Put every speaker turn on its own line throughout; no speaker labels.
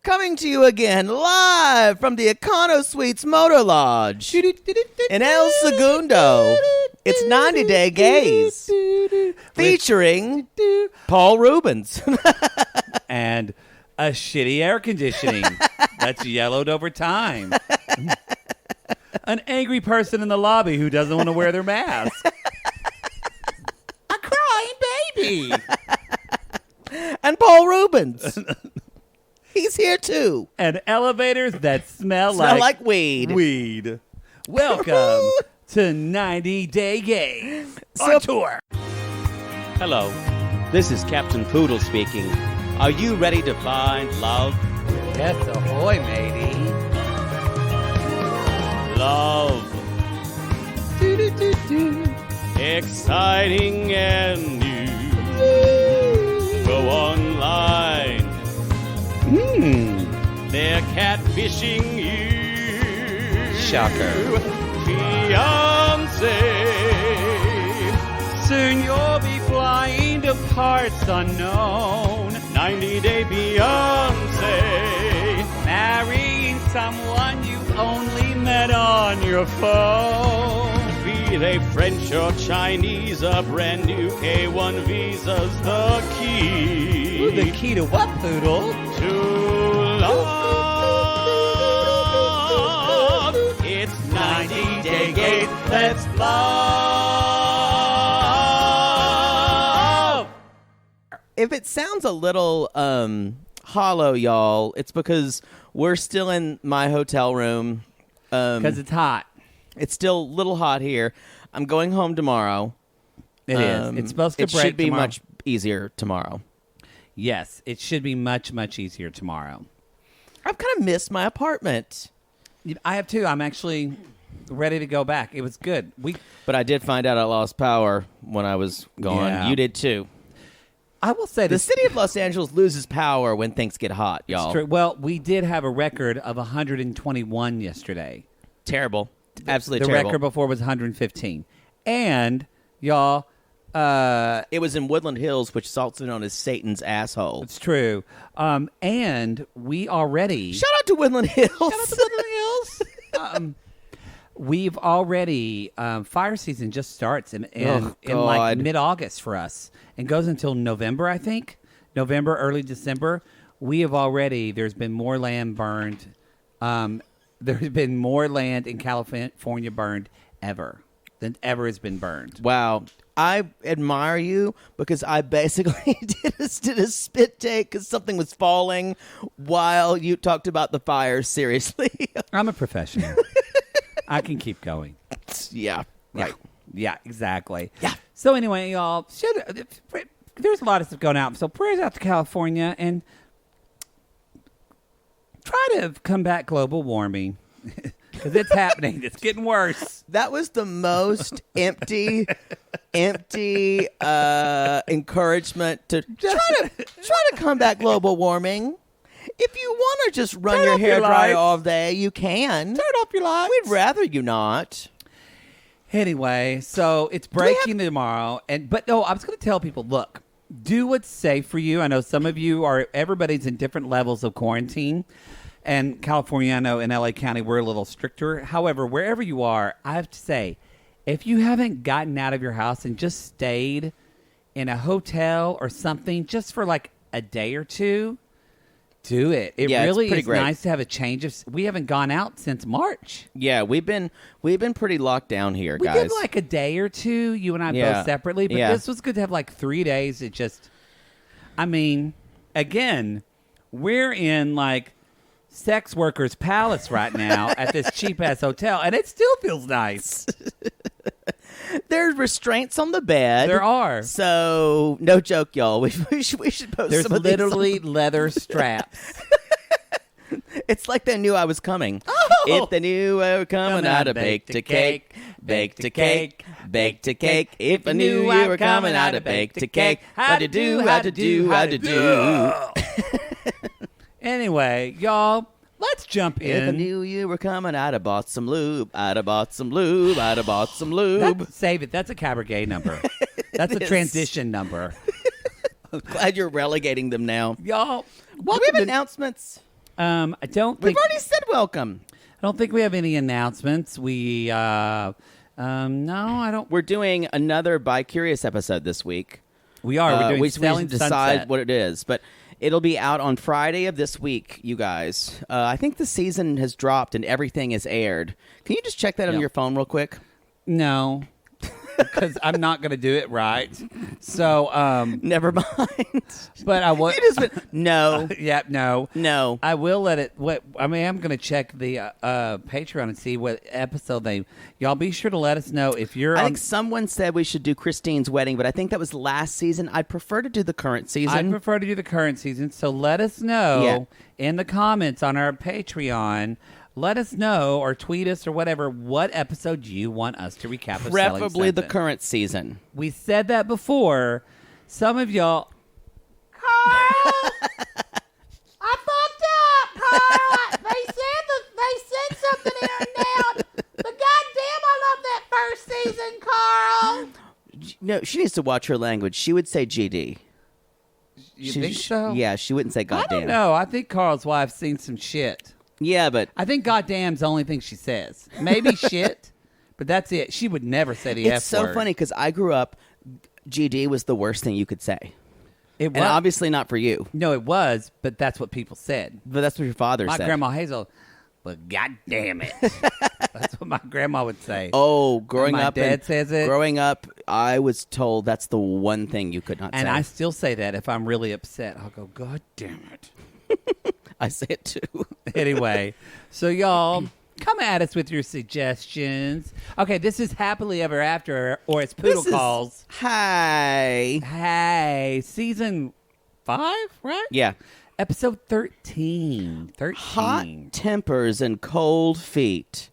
Coming to you again live from the Econo Suites Motor Lodge in El Segundo. It's 90 Day Gaze featuring Paul Rubens.
And a shitty air conditioning that's yellowed over time. An angry person in the lobby who doesn't want to wear their mask. A crying baby.
And Paul Rubens. He's here too.
And elevators that smell
like weed.
Weed. Welcome to 90 Day Gaze on tour.
Hello, this is Captain Poodle speaking. Are you ready to find love?
Yes, ahoy, matey.
Love. Exciting and new. Go online. They're catfishing you.
Shocker.
Fiancé.
Soon you'll be flying to parts unknown.
90-day Beyonce.
Marrying someone you've only met on your phone.
Be they French or Chinese, a brand new K1 visa's the key.
Ooh, the key to what, Poodle?
To love. It's 90 Day Gaze. Let's love.
If it sounds a little hollow, y'all, it's because we're still in my hotel room.
Because it's hot.
It's still a little hot here. I'm going home tomorrow.
It is. It's supposed to break
It should be
tomorrow.
much easier tomorrow.
Yes, it should be much, much easier tomorrow.
I've kind of missed my apartment.
I have too. I'm actually ready to go back. It was good.
But I did find out I lost power when I was gone.
Yeah.
You did too.
I will say
The
this.
city of Los Angeles loses power when things get hot, y'all.
It's true. Well, we did have a record of 121 yesterday.
Terrible. Absolutely
The
terrible.
record before was 115. And, y'all,
It was in Woodland Hills, which is also known as Satan's asshole.
it's true. And we already...
Shout out to Woodland Hills.
Shout out to Woodland Hills. We've already... fire season just starts in like mid-August for us and goes until November, I think. November, early December. We have already... There's been more land burned. There's been more land in California burned than ever has been burned.
Wow. I admire you because I basically did a spit take because something was falling while you talked about the fire seriously.
I'm a professional. I can keep going.
Yeah. Right.
Yeah, exactly.
Yeah.
So anyway, y'all, there's a lot of stuff going out. So prayers out to California and try to combat global warming because it's happening. It's getting worse.
That was the most empty encouragement to try to combat global warming. If you want to just run your hair dry all day, you can.
Turn off your lights.
We'd rather you not.
Anyway, so it's breaking tomorrow. But I was going to tell people, look, do what's safe for you. I know some of you everybody's in different levels of quarantine. And California, I know in LA County, we're a little stricter. However, wherever you are, I have to say, if you haven't gotten out of your house and just stayed in a hotel or something just for like a day or two, do it. It really is
great.
Nice to have a change of. We haven't gone out since March.
Yeah, we've been pretty locked down here,
We
guys.
did like a day or two, you and I both separately, but this was good to have like 3 days. It just, I mean, again, we're in like sex workers' palace right now at this cheap ass hotel, and it still feels nice.
There's restraints on the bed.
There are.
So, no joke, y'all. We should post
There's
some of
literally
these.
leather straps.
It's like they knew I was coming.
Oh!
If they knew I was coming, I'd have baked a cake. Baked a cake. Baked a cake. If I knew you were coming, I'd have baked a cake. How to do, how to do, how to do.
Anyway, y'all, let's jump in.
If I knew you were coming, I'd have bought some lube. I'd have bought some lube. I'd have bought some lube.
Save it. That's a cabaret number. That's a transition number.
Glad you're relegating them now.
Y'all,
Do we have announcements?
I don't
We've
think
already said welcome.
I don't think we have any announcements. We no, I don't.
We're doing another Bi-Curious episode this week.
We are. We're doing
we
Selling
decide
Sunset.
what it is, but it'll be out on Friday of this week, you guys. I think the season has dropped and everything is aired. Can you just check that on your phone real quick?
No. Because I'm not going to do it right. So,
Never mind.
but I will.
No.
Yeah, no.
No.
I will let it. I'm going to check the Patreon and see what episode y'all be sure to let us know if you're.
I think someone said we should do Christine's wedding, but I think that was last season. I'd prefer to do the current season.
I'd prefer to do the current season. So let us know in the comments on our Patreon. Let us know or tweet us or whatever what episode you want us to recap of Selling
Preferably the
Sunset.
current season.
We said that before. Some of y'all... Carl! I fucked up, Carl! They said something in her now. But goddamn, I love that first season, Carl!
No, she needs to watch her language. She would say GD.
You think so?
Yeah, she wouldn't say goddamn.
I don't know. I think Carl's wife's seen some shit.
Yeah, but...
I think goddamn's the only thing she says. Maybe shit, but that's it. She would never say the F word.
It's so funny because I grew up, GD was the worst thing you could say.
It was.
And obviously not for you.
No, it was, but that's what people said.
But that's what your father
My
said.
grandma Hazel, but goddamn it. That's what my grandma would say.
Oh, growing
my
up...
dad says it.
Growing up, I was told that's the one thing you could not say.
And I still say that if I'm really upset. I'll go, God damn it.
I say it too.
Anyway, so y'all, come at us with your suggestions. Okay, this is Happily Ever After, or as Poodle calls.
Hi.
Hey, season 5, right?
Yeah.
Episode 13.
Hot tempers and cold feet.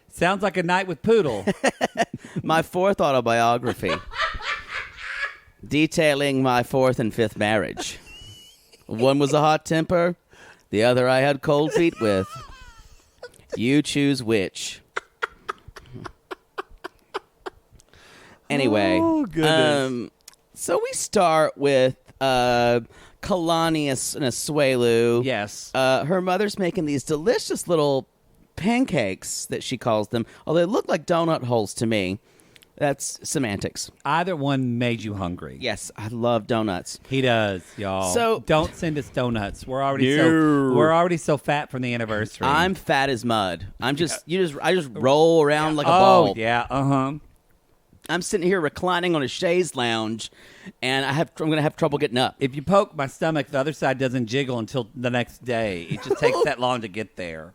Sounds like a night with Poodle.
My 4th autobiography. Detailing my 4th and 5th marriage. One was a hot temper. The other I had cold feet with. You choose which. Anyway.
Oh, goodness.
So we start with Kalani and Asuelu.
Yes.
Her mother's making these delicious little pancakes that she calls them. Although they look like donut holes to me. That's semantics.
Either one made you hungry.
Yes, I love donuts.
He does, y'all.
So
don't send us donuts. We're already so fat from the anniversary.
I'm fat as mud. I just roll around like a ball.
Oh, yeah, uh-huh.
I'm sitting here reclining on a chaise lounge, and I'm going to have trouble getting up.
If you poke my stomach, the other side doesn't jiggle until the next day. It just takes that long to get there.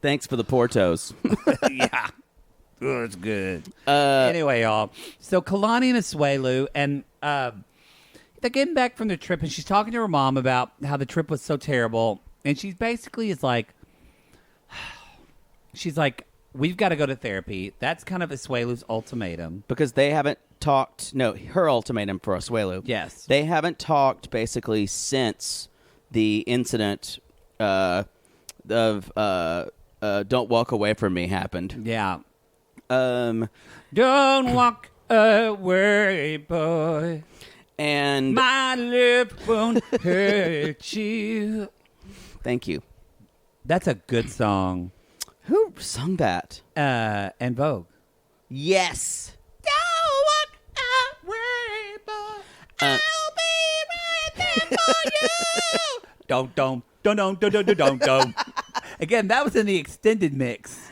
Thanks for the Portos.
Yeah. Oh, it's good. Anyway, y'all. So Kalani and Asuelu, and they're getting back from their trip, and she's talking to her mom about how the trip was so terrible. And she basically is like, we've got to go to therapy. That's kind of Asuelu's ultimatum.
Because they haven't talked. No, her ultimatum for Asuelu.
Yes.
They haven't talked basically since the incident of Don't Walk Away From Me happened.
Yeah.
Don't
walk away, boy.
And
my lip won't hurt you.
Thank you.
That's a good song.
Who sung that?
And Vogue.
Yes.
Don't walk away, boy. I'll be right there for you. Don't. Again, that was in the extended mix.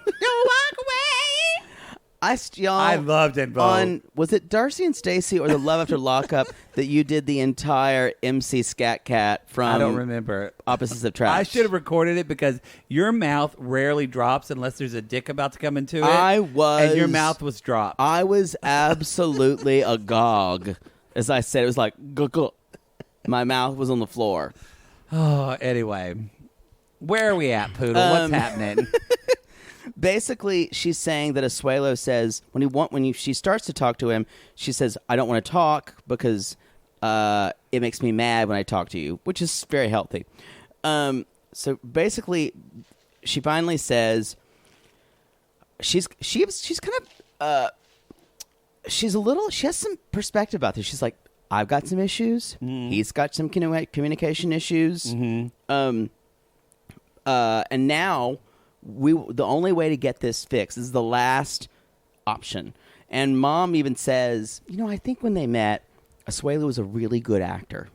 Don't walk away.
I
loved it, Vogue.
Was it Darcy and Stacy or the Love After Lockup that you did the entire MC Scat Cat from?
I don't remember.
Opposites of Trash.
I should have recorded it because your mouth rarely drops unless there's a dick about to come into it. And your mouth was dropped.
I was absolutely agog. As I said, it was like, guggle. My mouth was on the floor.
Oh, anyway. Where are we at, Poodle? What's happening?
Basically, she's saying that Asuelu says she starts to talk to him, she says, "I don't want to talk because it makes me mad when I talk to you," which is very healthy. So basically, she finally says she has some perspective about this. She's like, I've got some issues. He's got some communication issues. And now the only way to get this fixed is the last option. And Mom even says, I think when they met, Asuelu was a really good actor.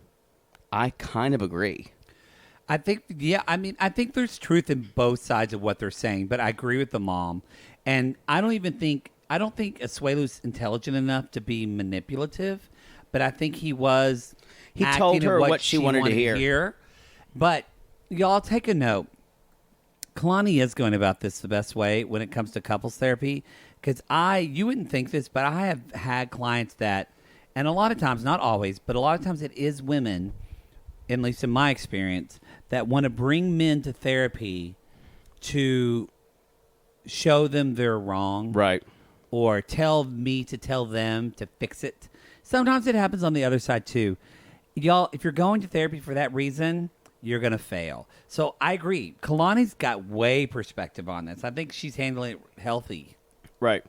I kind of agree.
I think there's truth in both sides of what they're saying, but I agree with the mom. And I don't think Asuelu's intelligent enough to be manipulative, but I think he was.
He told her what she wanted to hear.
But y'all take a note. Kalani is going about this the best way when it comes to couples therapy. Because you wouldn't think this, but I have had clients that, and a lot of times, not always, but a lot of times it is women, at least in my experience, that want to bring men to therapy to show them they're wrong.
Right.
Or tell me to tell them to fix it. Sometimes it happens on the other side, too. Y'all, if you're going to therapy for that reason, you're going to fail. So I agree. Kalani's got way perspective on this. I think she's handling it healthy.
Right.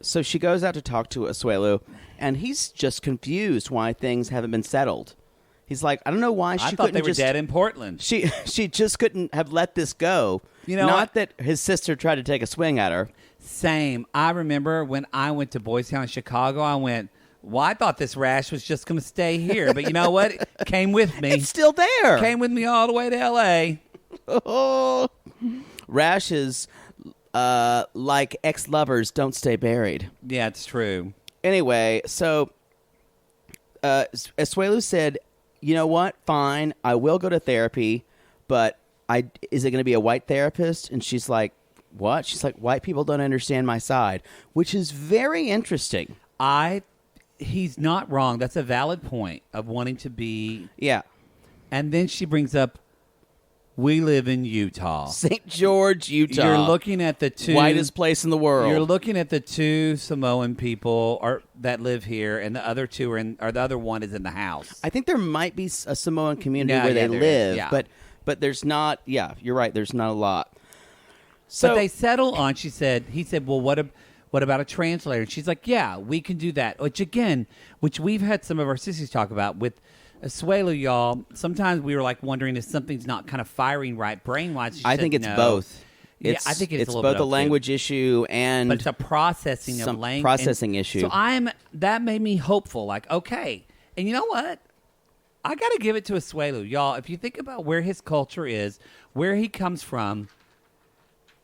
So she goes out to talk to Asuelu, and he's just confused why things haven't been settled. He's like, I don't know why she couldn't.
I thought they were dead in Portland.
She just couldn't have let this go. Not that his sister tried to take a swing at her.
Same. I remember when I went to Boys Town in Chicago, I went, well, I thought this rash was just going to stay here. But you know what? It came with me.
It's still there.
Came with me all the way to L.A.
Oh. Rashes, like ex-lovers, don't stay buried.
Yeah, it's true.
Anyway, so Asuelu said, you know what? Fine, I will go to therapy, but is it going to be a white therapist? And she's like, what? She's like, white people don't understand my side, which is very interesting.
He's not wrong. That's a valid point of wanting to be.
Yeah.
And then she brings up, we live in Utah.
St. George, Utah.
You're looking at the two.
Whitest place in the world.
You're looking at the two Samoan people that live here, and the other two or the other one is in the house.
I think there might be a Samoan community where they live, but there's not. Yeah, you're right. There's not a lot. So
but they settle on. He said, well, what about a translator? And she's like, yeah, we can do that. Which we've had some of our sisters talk about with Asuelu, y'all. Sometimes we were like wondering if something's not kind of firing right brain-wise.
I think it's both.
I think it's a little
both
bit
a language issue and
but it's a processing of language.
Processing issue.
So that made me hopeful. Like, okay, and you know what? I got to give it to Asuelu, y'all. If you think about where his culture is, where he comes from.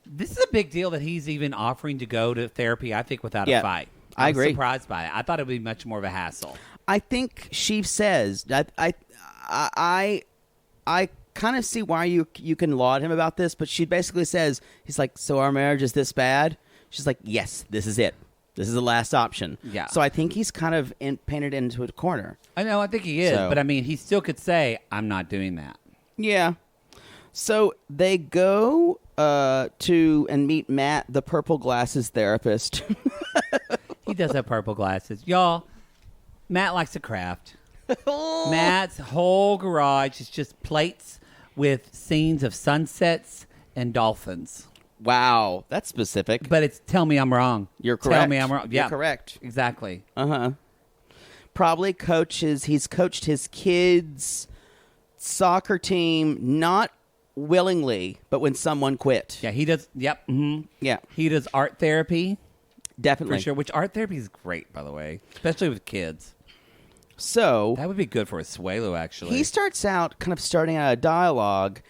This is a big deal that he's even offering to go to therapy, I think, without a fight.
I agree.
I'm surprised by it. I thought it would be much more of a hassle.
I think she says, I kind of see why you can laud him about this, but she basically says, he's like, so our marriage is this bad? She's like, yes, this is it. This is the last option.
Yeah.
So I think he's kind of painted into a corner.
I know, I think he is, but I mean, he still could say, I'm not doing that.
Yeah. So they go to and meet Matt, the purple glasses therapist.
He does have purple glasses. Y'all, Matt likes to craft. Matt's whole garage is just plates with scenes of sunsets and dolphins.
Wow, that's specific.
But it's tell me I'm wrong.
You're correct.
Tell me I'm wrong. Yeah,
you're correct.
Exactly.
Probably he's coached his kids' soccer team, not willingly, but when someone quit.
Yeah, he does. Yep. Mm-hmm.
Yeah.
He does art therapy.
Definitely.
For sure. Which art therapy is great, by the way, especially with kids.
So
that would be good for Asuelu, actually.
He starts out starting out a dialogue,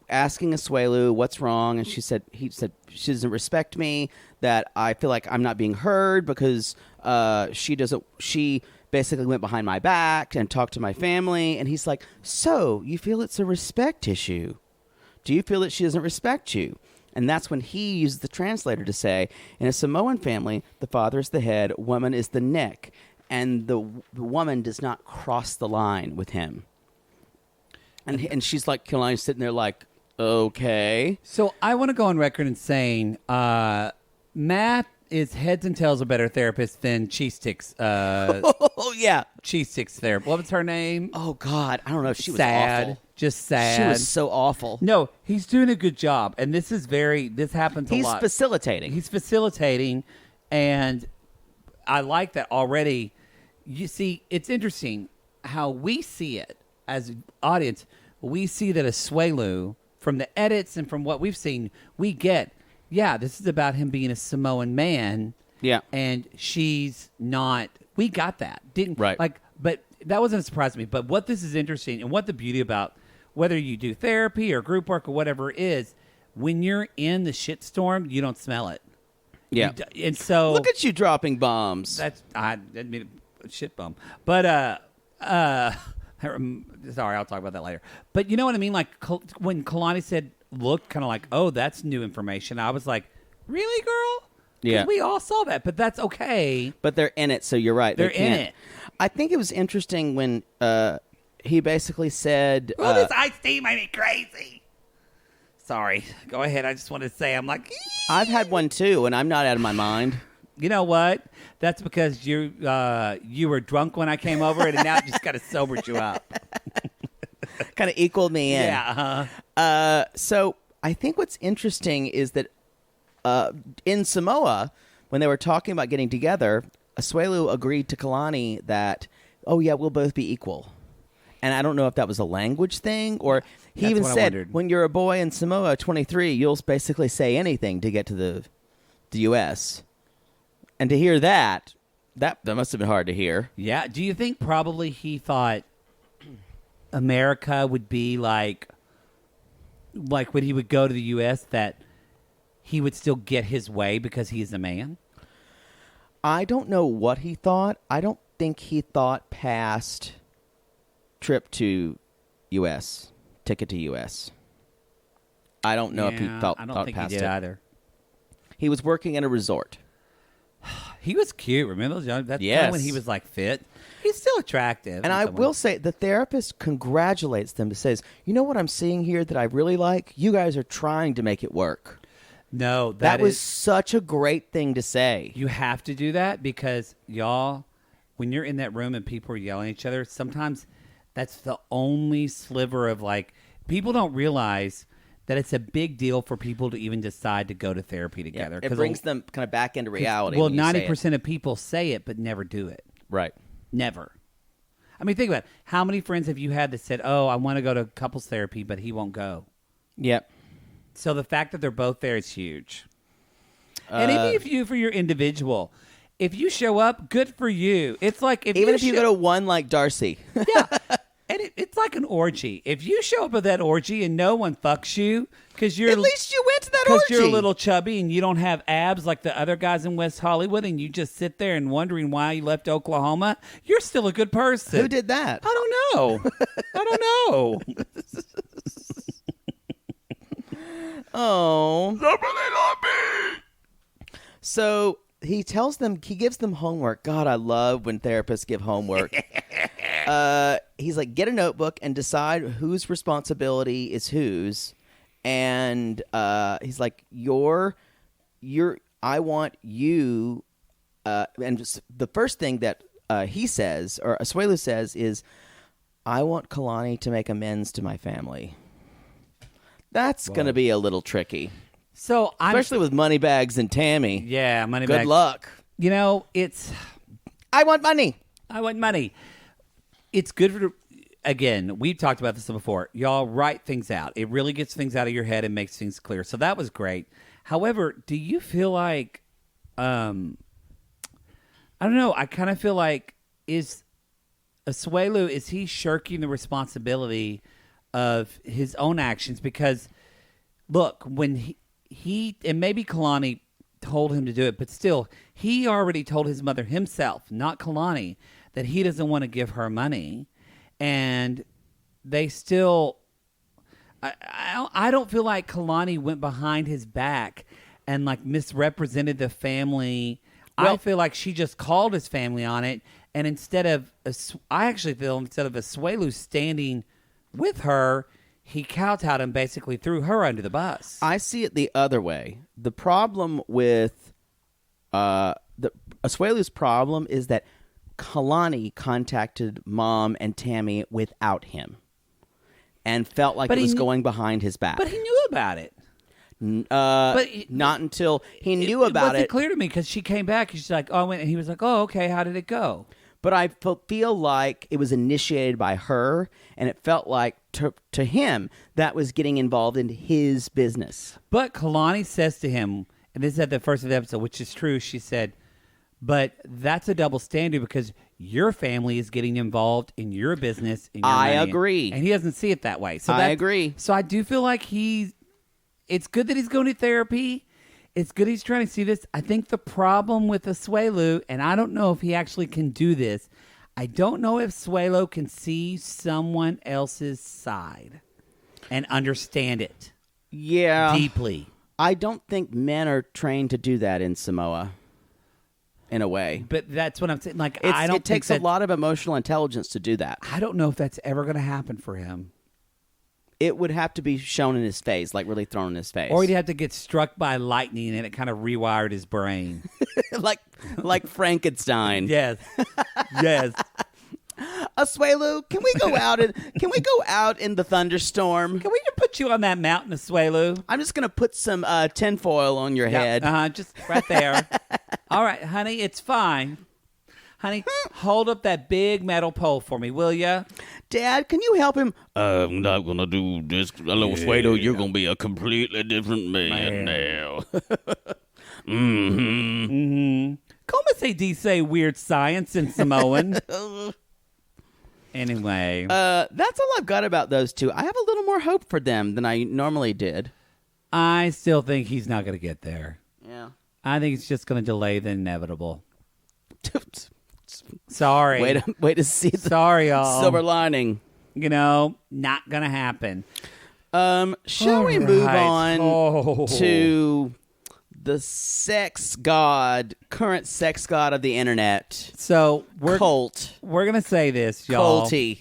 asking Asuelu what's wrong, and he said she doesn't respect me, that I feel like I'm not being heard because she basically went behind my back and talked to my family. And he's like, so you feel it's a respect issue? Do you feel that she doesn't respect you? And that's when he uses the translator to say, in a Samoan family, the father is the head, woman is the neck, and the woman does not cross the line with him. And she's like, Kalani's sitting there like, okay.
So I want to go on record and saying, Matt is heads and tails a better therapist than Cheese Sticks.
Oh, yeah.
Cheese Sticks therapist. What was her name?
Oh, God. I don't know. She was
sad.
awful.
Just sad.
She was so awful.
No, he's doing a good job. And this happens a lot.
He's facilitating.
And I like that already. You see, it's interesting how we see it as an audience. We see that Asuelu, from the edits and from what we've seen, we get, this is about him being a Samoan man.
Yeah.
And she's not. We got that.
Right.
But that wasn't a surprise to me. But what this is interesting and what the beauty about whether you do therapy or group work or whatever is, when you're in the shitstorm, you don't smell it.
Yeah.
And so
look at you dropping bombs.
I didn't mean a shit bomb. But sorry, I'll talk about that later. But you know what I mean? Like when Kalani said, look, kind of like, oh, that's new information. I was like, really, girl?
Yeah.
We all saw that, but that's okay.
But they're in it, so you're right.
They're in it.
I think it was interesting when he basically said...
Oh, this iced tea made me crazy. Sorry. Go ahead. I just wanted to say, I'm like...
I've had one too, and I'm not out of my mind.
You know what? That's because you were drunk when I came over, and now it just kind of sobered you up.
Kind of equaled me in.
Yeah.
So I think what's interesting is that in Samoa, when they were talking about getting together, Asuelu agreed to Kalani that, oh, yeah, we'll both be equal. And I don't know if that was a language thing, or he
That's
even
what I
said,
wondered.
when you're a boy in Samoa, 23, you'll basically say anything to get to the U.S. And to hear that must have been hard to hear.
Yeah. Do you think probably he thought America would be like when he would go to the U.S., that he would still get his way because he is a man?
I don't know what he thought. I don't think he thought past trip to U.S., ticket to U.S. I don't know if he thought
I don't
thought
think
past
he did
it.
either.
He was working at a resort.
He was cute. Remember that's
Yes.
when he was like fit. He's still attractive.
And I will say, the therapist congratulates them. Says, you know what I'm seeing here that I really like? You guys are trying to make it work.
No,
That was such a great thing to say.
You have to do that because, y'all, when you're in that room and people are yelling at each other, sometimes that's the only sliver of, like, people don't realize that it's a big deal for people to even decide to go to therapy together.
It brings them kind of back into reality.
Well,
when you say
90% of people say it but never do it.
Right.
Never. I mean, think about it. How many friends have you had that said, oh, I want to go to couples therapy, but he won't go?
Yep.
So the fact that they're both there is huge. And even if you, for your individual, if you show up, good for you. It's like if
you go to one like Darcy.
Yeah. And it's like an orgy. If you show up at that orgy and no one fucks you because you're
At least you went to that orgy.
because you're a little chubby and you don't have abs like the other guys in West Hollywood, and you just sit there and wondering why you left Oklahoma, you're still a good person.
Who did that?
I don't know. I don't know.
Oh. Somebody not me. So he tells them, he gives them homework. God, I love when therapists give homework. He's like, get a notebook and decide whose responsibility is whose. And he's like, I want you. And just the first thing that he says, or Asuelu says, is, I want Kalani to make amends to my family. That's going to be a little tricky.
So
Especially with Moneybags and Tammy.
Yeah, money.
Good luck.
You know,
I want money.
I want money. It's good for, again, we've talked about this before. Y'all write things out. It really gets things out of your head and makes things clear. So that was great. However, do you feel like, I don't know, I kind of feel like, is he shirking the responsibility of his own actions? Because, look, when he and maybe Kalani told him to do it, but still, he already told his mother himself, not Kalani, that he doesn't want to give her money, and they still. I don't feel like Kalani went behind his back and like misrepresented the family.
Well,
I feel like she just called his family on it, and I actually feel instead of Asuelu standing with her, he kowtowed and basically threw her under the bus.
I see it the other way. The problem with Asuelu's problem is that Kalani contacted Mom and Tammy without him and felt like it was going behind his back.
But he knew about it.
Not until he knew about
It wasn't
it.
clear to me because she came back and she's like, "Oh," and he was like, "Oh, okay. How did it go?"
but I feel like it was initiated by her, and it felt like to him that was getting involved in his business.
But Kalani says to him, and this is at the first of the episode, which is true, she said, but that's a double standard because your family is getting involved in your business. In your
I
money,
agree.
And he doesn't see it that way. So
I agree.
So I do feel like it's good that he's going to therapy. It's good he's trying to see this. I think the problem with Asuelu, and I don't know if he actually can do this, I don't know if Asuelu can see someone else's side and understand it deeply.
I don't think men are trained to do that in Samoa. In a way.
But that's what I'm saying. Like,
it takes a lot of emotional intelligence to do that.
I don't know if that's ever going to happen for him.
It would have to be shown in his face, like really thrown in his face.
Or he'd have to get struck by lightning and it kind of rewired his brain.
like Frankenstein.
Yes. Yes.
Asuelu, can we go out in the thunderstorm?
Can we just put you on that mountain, Asuelu?
I'm just gonna put some tinfoil on your head.
Just right there. All right, honey, it's fine. Honey, hold up that big metal pole for me, will ya?
Dad, can you help him?
I'm not gonna do this. Hello, Suedo, you're gonna be a completely different man now.
Como se dice weird science in Samoan? Anyway.
That's all I've got about those two. I have a little more hope for them than I normally did.
I still think he's not going to get there.
Yeah.
I think it's just going to delay the inevitable. Sorry.
Way to see the
Sorry, y'all.
silver lining.
Not going to happen.
Shall we move on
Oh.
to the current sex god of the internet?
So
Colt.
We're going to say this, y'all.
Colty.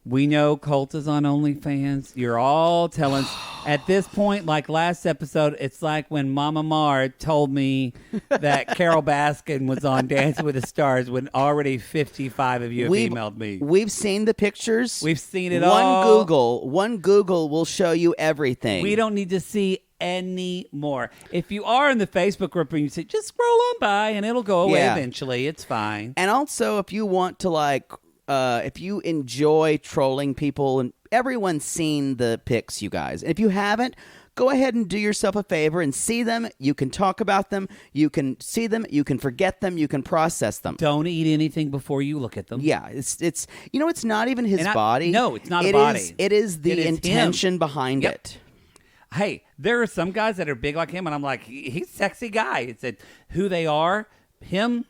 We know Colt is on OnlyFans. You're all telling at this point, like last episode, it's like when Mama Mar told me that Carol Baskin was on Dancing with the Stars when already 55 of you have emailed me.
We've seen the pictures.
We've seen it all.
One Google will show you everything.
We don't need to see any more. If you are in the Facebook group and you say, just scroll on by and it'll go away eventually. It's fine.
And also, if you want to if you enjoy trolling people, and everyone's seen the pics, you guys. If you haven't, go ahead and do yourself a favor and see them. You can talk about them. You can see them. You can forget them. You can process them.
Don't eat anything before you look at them.
Yeah, it's not even his body.
No, it's not a body.
It is the intention behind it.
Hey, there are some guys that are big like him, and I'm like, he's a sexy guy. It's who they are. Him,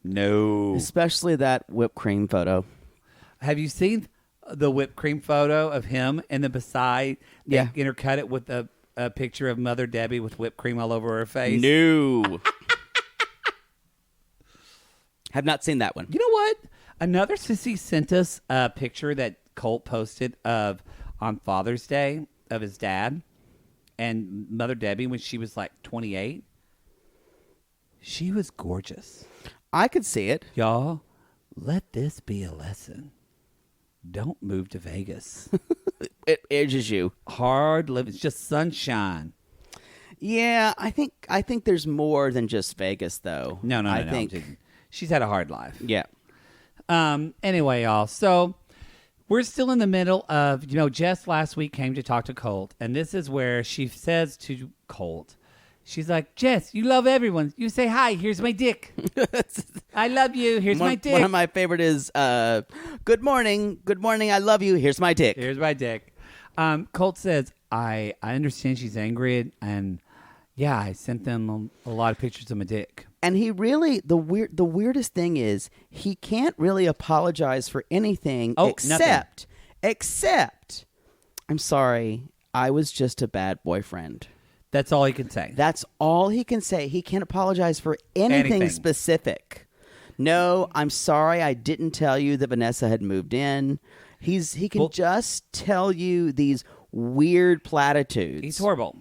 no.
Especially that whipped cream photo.
Have you seen the whipped cream photo of him and the beside? They intercut it with a picture of Mother Debbie with whipped cream all over her face.
No. Have not seen that one.
You know what? Another sissy sent us a picture that Colt posted on Father's Day of his dad and Mother Debbie when she was like 28. She was gorgeous.
I could see it.
Y'all, let this be a lesson. Don't move to Vegas.
It ages you.
Hard living. It's just sunshine.
Yeah, I think there's more than just Vegas, though.
No. I think she's had a hard life.
Yeah.
Anyway, y'all. So we're still in the middle of, Jess last week came to talk to Colt, and this is where she says to Colt, she's like, Jess, you love everyone. You say hi. Here's my dick. I love you. Here's my dick.
One of my favorite is, good morning. Good morning. I love you. Here's my dick.
Here's my dick. Colt says, I understand she's angry, and yeah, I sent them a lot of pictures of my dick.
And he really, the weirdest thing is he can't really apologize for anything except, I'm sorry, I was just a bad boyfriend.
That's all he can say.
That's all he can say. He can't apologize for anything specific. No, I'm sorry I didn't tell you that Vanessa had moved in. He can just tell you these weird platitudes.
He's horrible.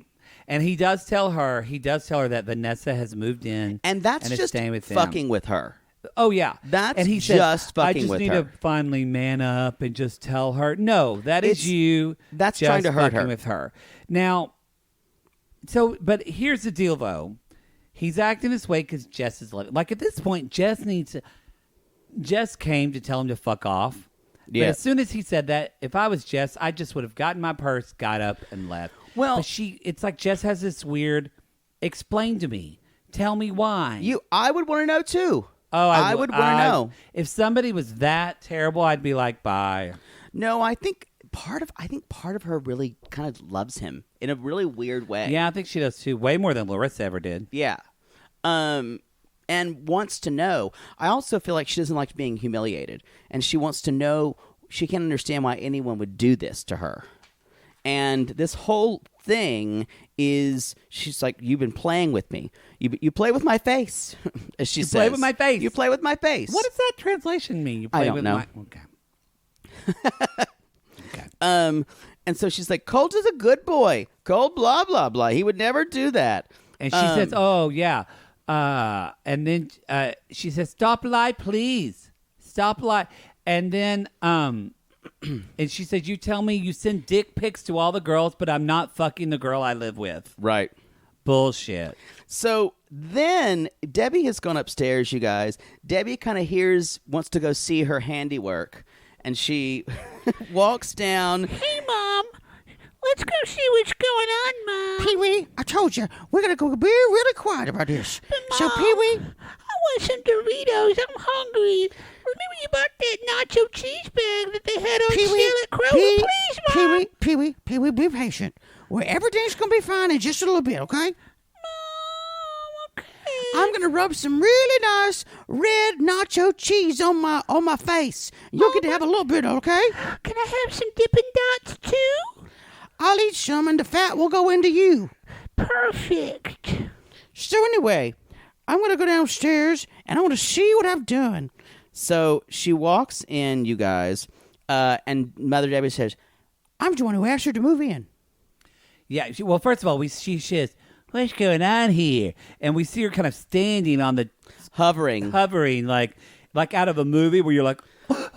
And he does tell her that Vanessa has moved in.
And that's just fucking with her.
Oh, yeah.
That's
and he
just
says,
fucking with her.
I just need to finally man up and just tell her. No, that's you.
That's
just
trying to hurt her.
With her. Now, but here's the deal, though. He's acting this way because Jess is living. Like, at this point, Jess needs to... Jess came to tell him to fuck off.
Yeah.
But as soon as he said that, if I was Jess, I just would have gotten my purse, got up, and left.
Well,
but it's like Jess has this weird, explain to me. Tell me why.
I would want to know too.
Oh,
I would want to know.
If somebody was that terrible, I'd be like, bye.
No, I think part of her really kind of loves him in a really weird way.
Yeah, I think she does too. Way more than Larissa ever did.
Yeah. And wants to know. I also feel like she doesn't like being humiliated, and she wants to know. She can't understand why anyone would do this to her. And this whole thing is, she's like, you've been playing with me. You play with my face, as she says.
Play with my face.
You play with my face.
What does that translation mean? You play
I don't
with
know.
Okay.
And so she's like, Colt is a good boy. Colt, blah, blah, blah. He would never do that.
And she says, oh, yeah. And then she says, stop lie, please. Stop lie. And then and she says, you tell me you send dick pics to all the girls, but I'm not fucking the girl I live with.
Right.
Bullshit.
So then Debbie has gone upstairs, you guys. Debbie kind of wants to go see her handiwork. And she walks down.
Hey, Mom. Let's go see what's going on, Mom. Pee-wee, I told you, we're going to go be really quiet about this.
But
So,
Mom,
Pee-wee, I want some Doritos. I'm hungry. Remember you bought that nacho cheese bag that they had on sale at Kroger? Please, Mom. Pee-wee, be patient. Well, everything's going to be fine in just a little bit, okay?
Oh,
Mom, okay.
I'm
going to rub some really nice red nacho cheese on my face. You'll get to have a little bit, okay? Can I have some Dippin' Dots, too? I'll eat some, and the fat will go into you. Perfect. So anyway, I'm going to go downstairs, and I want to see what I've done.
So she walks in, you guys, and Mother Debbie says,
I'm the one who asked her to move in.
Yeah. Well, first of all, she says, what's going on here? And we see her kind of standing on the
hovering
like out of a movie where you're like,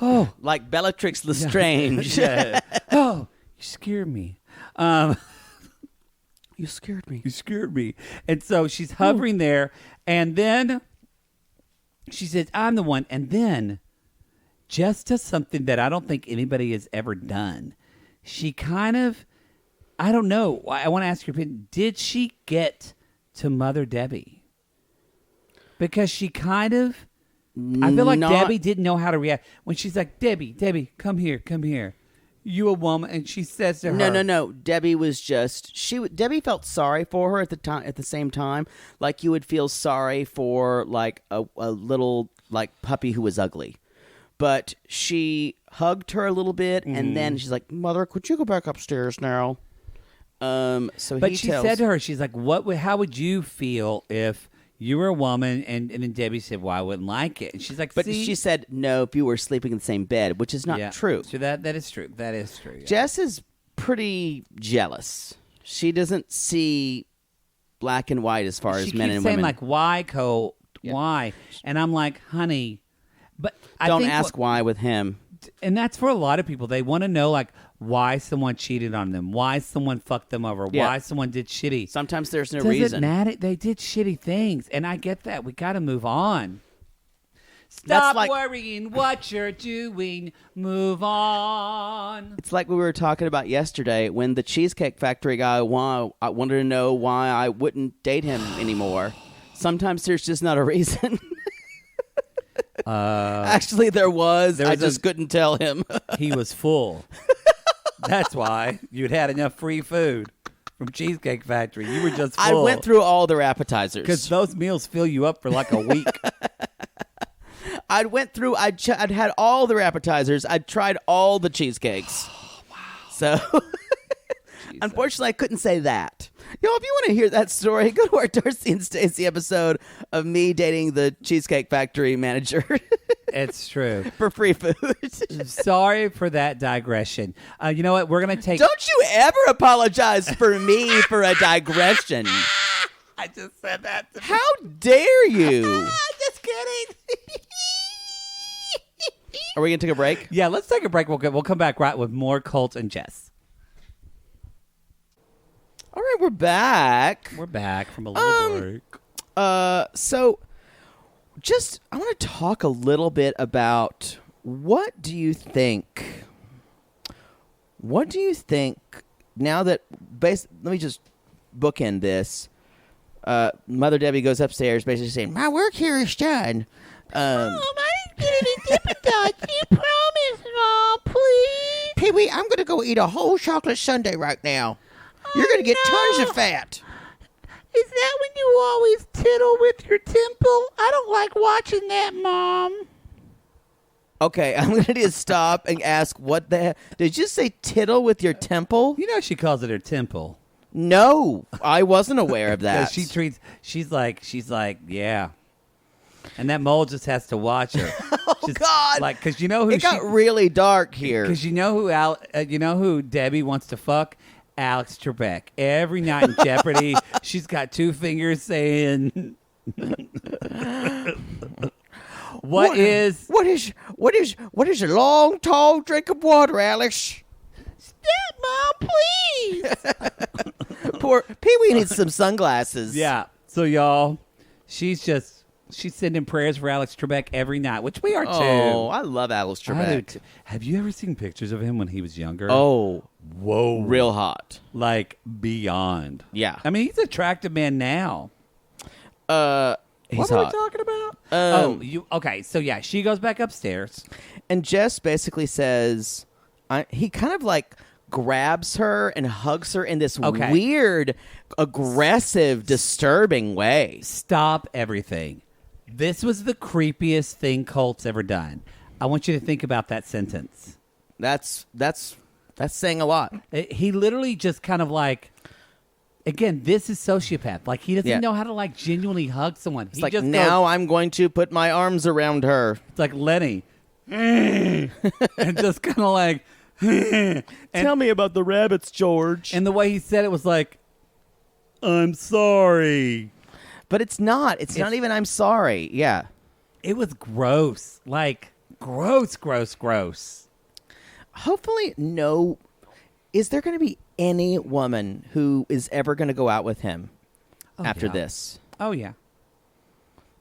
oh,
like Bellatrix Lestrange.
yeah. Oh, you scared me.
You scared me.
You scared me. And so she's hovering there, and then she says, I'm the one. And then Jess does something that I don't think anybody has ever done. She kind of, I don't know. I want to ask your opinion. Did she get to Mother Debbie? Because she kind of, I feel like Debbie didn't know how to react. When she's like, Debbie, come here. You a woman, and she says to her,
No. Debbie was just Debbie felt sorry for her at the same time, like you would feel sorry for like a little like puppy who was ugly. But she hugged her a little bit, and then she's like, "Mother, could you go back upstairs now?" But she
said to her, she's like, how would you feel if you were a woman? And then Debbie said, well, I wouldn't like it. And she's like,
but
see?
she said, no, if you were sleeping in the same bed, which is not true.
So that is true. That is true. Yeah.
Jess is pretty jealous. She doesn't see black and white as far as men and women.
She keeps saying, like, why, Colt? Yeah. Why? And I'm like, honey, but
don't ask why with him.
And that's for a lot of people. They want to know, like, why someone cheated on them, why someone fucked them over, why someone did shitty.
Sometimes there's no reason.
Doesn't matter. They did shitty things, and I get that. We got to move on. Stop worrying what you're doing. Move on.
It's like we were talking about yesterday when the Cheesecake Factory guy I wanted to know why I wouldn't date him anymore. Sometimes there's just not a reason. Actually, there was. I just couldn't tell him.
He was full. That's why you'd had enough free food from Cheesecake Factory. You were just full.
I went through all their appetizers.
Because those meals fill you up for like a week.
I'd had all their appetizers. I'd tried all the cheesecakes. Oh, wow. So, unfortunately, I couldn't say that. Y'all, if you want to hear that story, go to our Darcy and Stacey episode of me dating the Cheesecake Factory manager.
It's true.
For free food.
Sorry for that digression. You know what? We're going to take...
Don't you ever apologize for me for a digression.
I just said that.
How dare you?
Just kidding.
Are we going to take a break?
Yeah, let's take a break. We'll come back right with more Colt and Jess.
All right, we're back.
We're back from a little break.
So I want to talk a little bit about what do you think now that let me just bookend this. Mother Debbie goes upstairs basically saying, my work here is done.
Mom, I didn't get any Dippin' Dots. You promised, Mom, please. Pee-wee, I'm going to go eat a whole chocolate sundae right now. You're going to get tons of fat. Is that when you always tittle with your temple? I don't like watching that, Mom.
Okay, I'm going to need to stop and ask what the did you say tittle with your temple?
You know she calls it her temple.
No, I wasn't aware of that.
She's like, yeah. And that mole just has to watch her.
Oh, God.
Like, because you know who
it got really dark here.
Because you know who Debbie wants to fuck? Alex Trebek. Every night in Jeopardy, she's got two fingers saying, What is
a long, tall drink of water, Alex?
Stop, Mom, please.
Poor Pee-wee needs some sunglasses.
Yeah. So y'all, she's sending prayers for Alex Trebek every night, which we are too.
Oh, I love Alex Trebek.
Have you ever seen pictures of him when he was younger?
Oh,
whoa,
real hot.
Like beyond.
Yeah.
I mean, he's an attractive man now.
He's
what
hot.
were we talking about? Okay. So yeah, she goes back upstairs,
and Jess basically says, he kind of like grabs her and hugs her in this weird, aggressive, disturbing way.
Stop everything. This was the creepiest thing Colt's ever done. I want you to think about that sentence.
That's saying a lot.
He literally just kind of like, again, this is sociopath. Like, he doesn't know how to like genuinely hug someone.
It's like, just now I'm going to put my arms around her.
It's like Lenny. And just kind of like,
tell me about the rabbits, George.
And the way he said it was like, I'm sorry.
But it's not. It's not even I'm sorry. Yeah.
It was gross. Like, gross.
Hopefully, no. Is there going to be any woman who is ever going to go out with him after this?
Oh, yeah.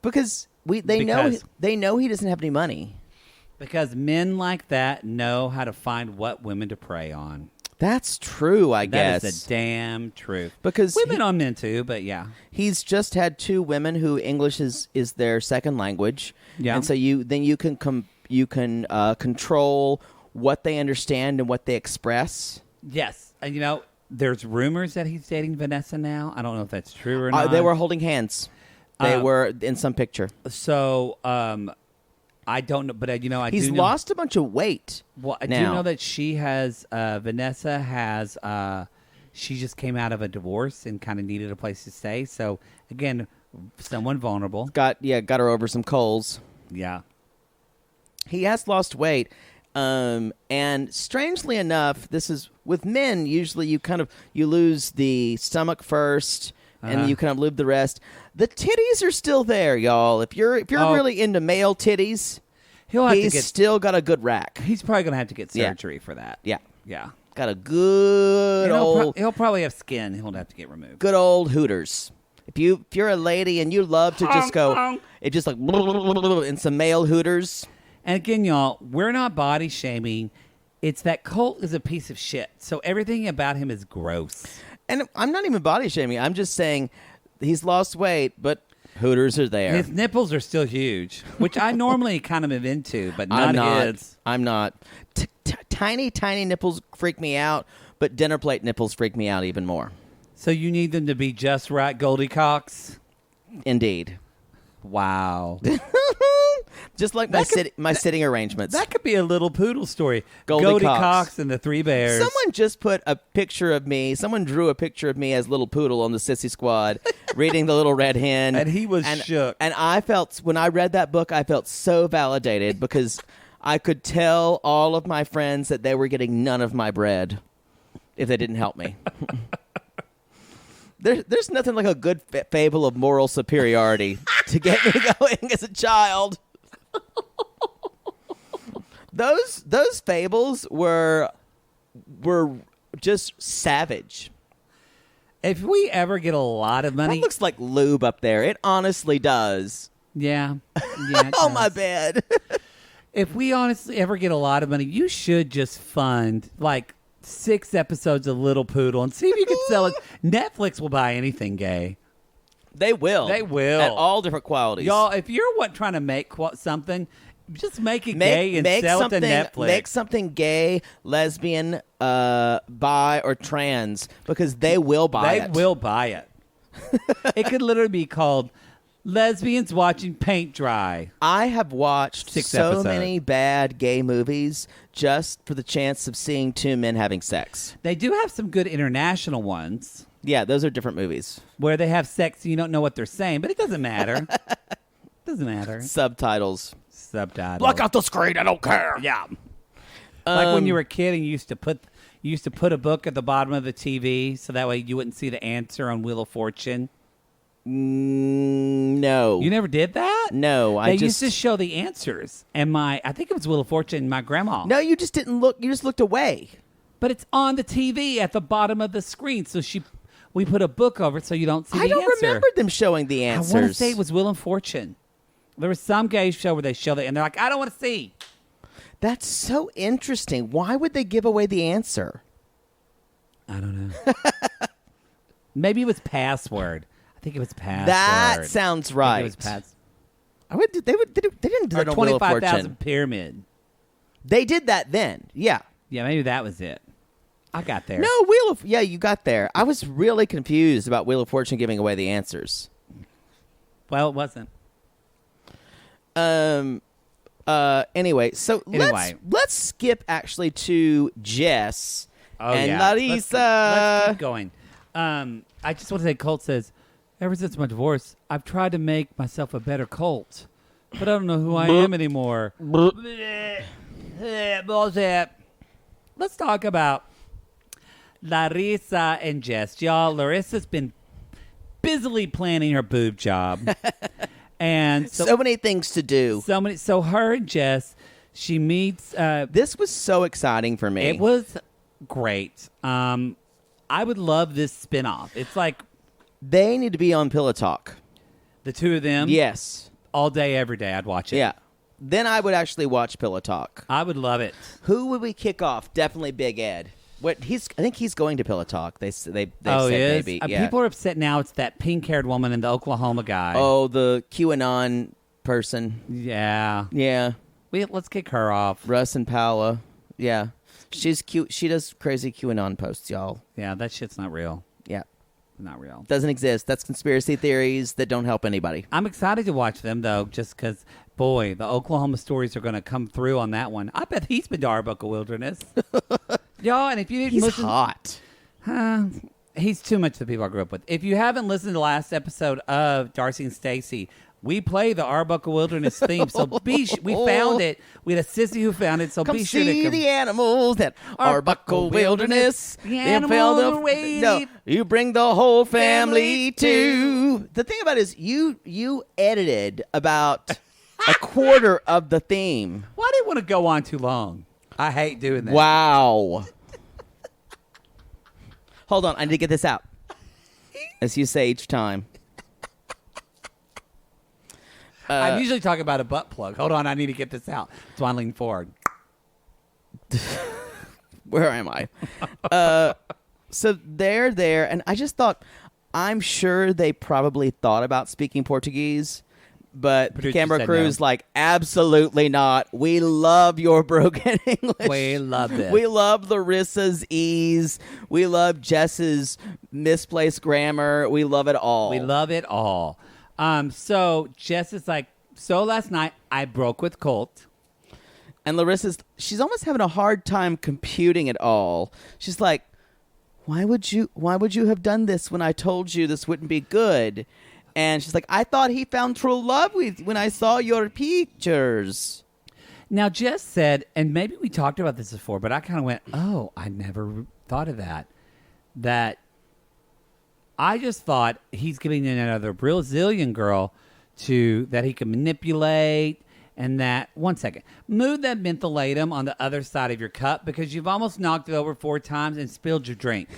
Because they know he doesn't have any money.
Because men like that know how to find what women to prey on.
That's true, I guess.
That is the damn truth.
Because
women on men too, but yeah.
He's just had two women who English is their second language. Yeah. And so you can control what they understand and what they express.
Yes. And there's rumors that he's dating Vanessa now. I don't know if that's true or not.
They were holding hands. They were in some picture.
So, I don't know, but
he's lost a bunch of weight.
Well, I do know that she has Vanessa has she just came out of a divorce and kind of needed a place to stay. So again, someone vulnerable.
Got her over some coals.
Yeah.
He has lost weight. And strangely enough, this is with men, usually you lose the stomach first and you kind of lube the rest. The titties are still there, y'all. If you're really into male titties, he's still got a good rack.
He's probably going to have to get surgery for that.
Yeah.
Yeah.
Got a good old...
He'll probably have skin he'll have to get removed.
Good old Hooters. If you're a lady and you love to just go... It just like... in some male Hooters.
And again, y'all, we're not body shaming. It's that Colt is a piece of shit. So everything about him is gross.
And I'm not even body shaming. I'm just saying he's lost weight, but Hooters are there.
His nipples are still huge, which I normally kind of am into, but not his.
I'm not. Tiny, tiny nipples freak me out, but dinner plate nipples freak me out even more.
So you need them to be just right, Goldie Cox?
Indeed.
Wow.
Just like my sitting arrangements.
That could be a little poodle story. Goldie Cox and the Three Bears.
Someone just put a picture of me. Someone drew a picture of me as Little Poodle on the Sissy Squad, reading The Little Red Hen.
And he was shook.
And I felt, when I read that book, I felt so validated because I could tell all of my friends that they were getting none of my bread if they didn't help me. There's nothing like a good fable of moral superiority to get me going as a child. Those fables were just savage.
If we ever get a lot of money...
That looks like lube up there. It honestly does.
Yeah. Yeah.
Oh, my bad.
If we honestly ever get a lot of money, you should just fund like 6 episodes of Little Poodle and see if you can sell it. Netflix will buy anything gay.
They will.
They will.
At all different qualities.
Y'all, if you're trying to make something, just make it gay and sell it to Netflix.
Make something gay, lesbian, bi, or trans, because they will buy it.
They will buy it. It could literally be called Lesbians Watching Paint Dry.
I have watched
6
so
episodes.
many bad gay movies just for the chance of seeing 2 men having sex.
They do have some good international ones
Yeah, those are different movies.
where they have sex and you don't know what they're saying, but it doesn't matter. Doesn't matter.
Subtitles.
Subtitles.
Block out the screen. I don't care.
Yeah. Like when you were a kid and you used to put a book at the bottom of the TV so that way you wouldn't see the answer on Wheel of Fortune.
No.
You never did that?
No,
They used to show the answers, and I think it was Wheel of Fortune. My grandma.
No, you just didn't look. You just looked away.
But it's on the TV at the bottom of the screen, so we put a book over it so you don't see the
I don't
answer.
remember them showing the answers.
I want to say it was Wheel of Fortune. There was some gay show where they show it, and they're like, I don't want to see.
That's so interesting. Why would they give away the answer?
I don't know. Maybe it was password. I think it was password.
That sounds right.
It was password.
They didn't do
Or
that on Wheel of
25,000
Fortune.
Pyramid.
They did that then. Yeah.
Yeah, maybe that was it. I got there.
No, yeah, you got there. I was really confused about Wheel of Fortune giving away the answers.
Well, it wasn't.
Anyway, so let's skip actually to Jess and Larissa.
Let's keep going. I just want to say, Colt says, ever since my divorce, I've tried to make myself a better Colt, but I don't know who I am anymore. Bullshit. Let's talk about Larissa and Jess. Y'all, Larissa's been busily planning her boob job. And
so many things to do.
So her and Jess, she meets.
This was so exciting for me.
It was great. I would love this spinoff. It's like
they need to be on Pillow Talk.
The two of them.
Yes,
all day, every day. I'd watch it.
Yeah. Then I would actually watch Pillow Talk.
I would love it.
Who would we kick off? Definitely Big Ed. I think he's going to Pillow Talk. They said maybe. Yeah.
People are upset now. It's that pink-haired woman and the Oklahoma guy.
Oh, the QAnon person.
Yeah.
Yeah.
Let's kick her off.
Russ and Paula. Yeah. She's cute. She does crazy QAnon posts, y'all.
Yeah, that shit's not real.
Yeah.
Not real.
Doesn't exist. That's conspiracy theories that don't help anybody.
I'm excited to watch them, though, just because, boy, the Oklahoma stories are going to come through on that one. I bet he's been to Arbuckle Wilderness. Y'all, and if you didn't listen...
He's hot.
He's too much the people I grew up with. If you haven't listened to the last episode of Darcy and Stacy, we play the Arbuckle Wilderness theme. So we found it. We had a sissy who found it. So
come
be sure to
see the animals at Arbuckle Wilderness.
The animals are waiting.
No, you bring the whole family too. The thing about it is you edited about a quarter of the theme.
Why do you want to go on too long? I hate doing that.
Wow. Hold on, I need to get this out. As you say each time.
I'm usually talking about a butt plug. Hold on, I need to get this out. So I lean forward.
Where am I? So they're there, and I just thought, I'm sure they probably thought about speaking Portuguese, but the camera crew's like, absolutely not. We love your broken English.
We love this.
We love Larissa's ease. We love Jess's misplaced grammar. We love it all.
We love it all. So Jess is like, so last night I broke with Colt.
And she's almost having a hard time computing it all. She's like, why would you have done this when I told you this wouldn't be good? And she's like, I thought he found true love when I saw your pictures.
Now, Jess said, and maybe we talked about this before, but I kind of went, oh, I never thought of that. That I just thought he's giving another Brazilian girl that he can manipulate, and that, one second, move that mentholatum on the other side of your cup because you've almost knocked it over 4 times and spilled your drink.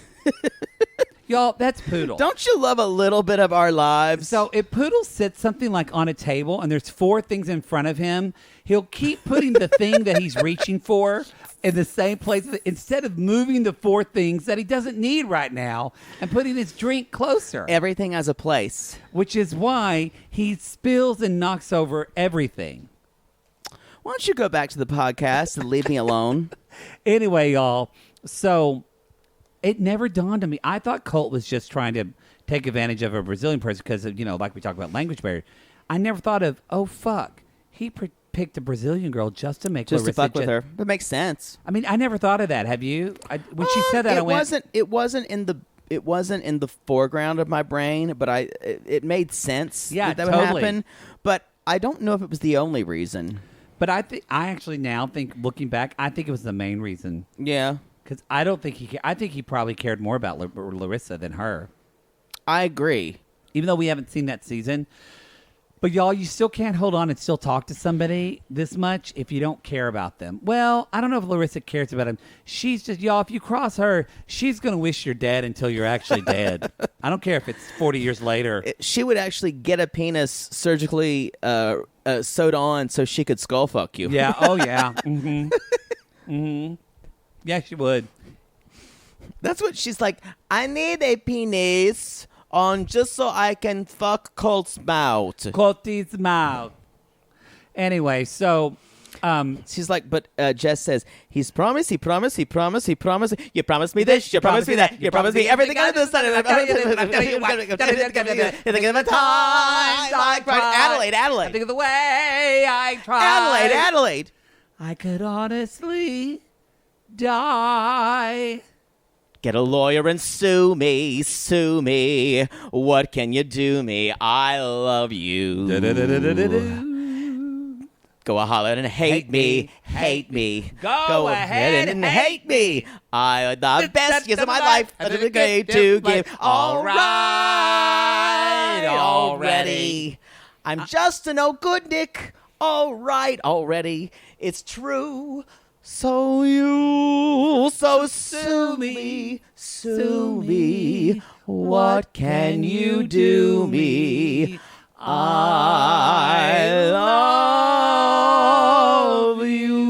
Y'all, that's Poodle.
Don't you love a little bit of our lives?
So if Poodle sits something like on a table and there's 4 things in front of him, he'll keep putting the thing that he's reaching for in the same place instead of moving the 4 things that he doesn't need right now and putting his drink closer.
Everything has a place.
Which is why he spills and knocks over everything.
Why don't you go back to the podcast and leave me alone?
Anyway, y'all, so it never dawned on me. I thought Colt was just trying to take advantage of a Brazilian person because of, like we talked about language barrier. I never thought of, oh, fuck, he picked a Brazilian girl just to make
Just
Larissa
to fuck with her. That makes sense.
I mean, I never thought of that. Have you? When she said that,
It wasn't in the foreground of my brain, but it made sense.
Yeah,
that
totally.
would happen. But I don't know if it was the only reason.
But I actually now think, looking back, I think it was the main reason.
Yeah,
because I don't think I think he probably cared more about Larissa than her.
I agree.
Even though we haven't seen that season. But y'all, you still can't hold on and still talk to somebody this much if you don't care about them. Well, I don't know if Larissa cares about him. She's just, y'all, if you cross her, she's going to wish you're dead until you're actually dead. I don't care if it's 40 years later.
She would actually get a penis surgically sewed on so she could skull fuck you.
Yeah. Oh, yeah. Mm-hmm. Mm-hmm. Yeah, she would.
That's what she's like. I need a penis on just so I can fuck Colt's mouth.
Colt's mouth. Anyway, so
she's like, but Jess says, he promised. You promised me this, you promised me that, you promised me everything under the sun. Adelaide.
I think of the way I tried.
Adelaide.
I could honestly die.
Get a lawyer and sue me. What can you do me? I love you. Go ahead and hate me. Go ahead and hate me. I the best years of my life that are great to give. All right, already. I'm just an old good Nick. All right, already. It's true. So sue me. What can you do me? I love you.